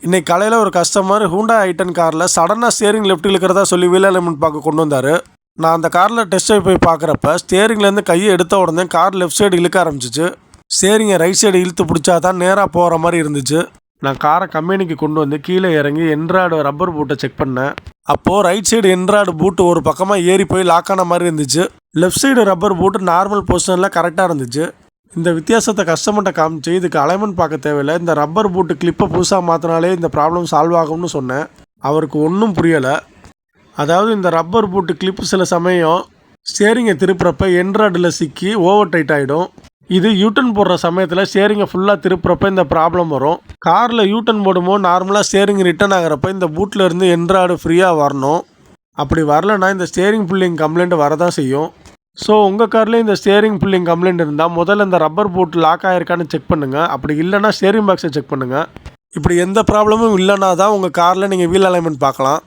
இன்றைக்கி காலையில் ஒரு கஸ்டமர் ஹூண்டா i10 காரில் சடனாக ஸ்டேரிங் லெஃப்ட் இழுக்கிறதா சொல்லி வீல் அலைன்மெண்ட் பார்க்க கொண்டு வந்தார். நான் அந்த காரில் டெஸ்ட் ட்ரைவ் போய் பார்க்குறப்ப ஸ்டேரிங்லேருந்து கையை எடுத்த உடனே கார் லெஃப்ட் சைடு இழுக்க ஆரம்பிச்சிச்சு. ஸ்டேரிங்கை ரைட் சைடு இழுத்து பிடிச்சா தான் நேராக போகிற மாதிரி இருந்துச்சு. நான் காரை கம்பெனிக்கு கொண்டு வந்து கீழே இறங்கி என்ட்ராய்டு ரப்பர் பூட்டை செக் பண்ணேன். அப்போது ரைட் சைடு என்ட்ராய்டு பூட்டு ஒரு பக்கமாக ஏறி போய் லாக் ஆன மாதிரி இருந்துச்சு. லெஃப்ட் சைடு ரப்பர் பூட்டு நார்மல் பொசிஷனில் கரெக்டாக இருந்துச்சு. இந்த வித்தியாசத்தை கஸ்டமர்கிட்ட காமிச்சு இதுக்கு அலைன்மெண்ட் பார்க்க தேவையில்லை, இந்த ரப்பர் பூட்டு கிளிப்பை புதுசாக மாற்றினாலே இந்த ப்ராப்ளம் சால்வ் ஆகும்னு சொன்னேன். அவருக்கு ஒன்றும் புரியலை. அதாவது இந்த ரப்பர் பூட்டு கிளிப்பு சில சமயம் ஸ்டேரிங்கை திருப்புறப்ப என்ட்ராய்டில் சிக்கி ஓவர் டைட் ஆகிடும். இது யூட்டன் போடுற சமயத்தில் ஸ்டேரிங்கை ஃபுல்லாக திருப்புறப்ப இந்த ப்ராப்ளம் வரும். காரில் யூட்டன் போடும்போது நார்மலாக ஸ்டேரிங் ரிட்டர்ன் ஆகிறப்ப இந்த பூட்டில் இருந்து என்ட்ராய்டு ஃப்ரீயாக வரணும். அப்படி வரலைன்னா இந்த ஸ்டேரிங் புல்லிங் கம்ப்ளைண்ட் வரதான் செய்யும். ஸோ உங்கள் கார்லேயும் இந்த ஸ்டேரிங் புல்லிங் கம்ப்ளைண்ட் இருந்தால் முதல்ல இந்த ரப்பர் பூட் லாக் ஆகிருக்கான்னு செக் பண்ணுங்கள். அப்படி இல்லைனா ஸ்டேரிங் பாக்ஸை செக் பண்ணுங்கள். இப்படி எந்த ப்ராப்ளமும் இல்லைனா தான் உங்கள் காரில் நீங்கள் வீல் அலைன்மெண்ட் பார்க்கலாம்.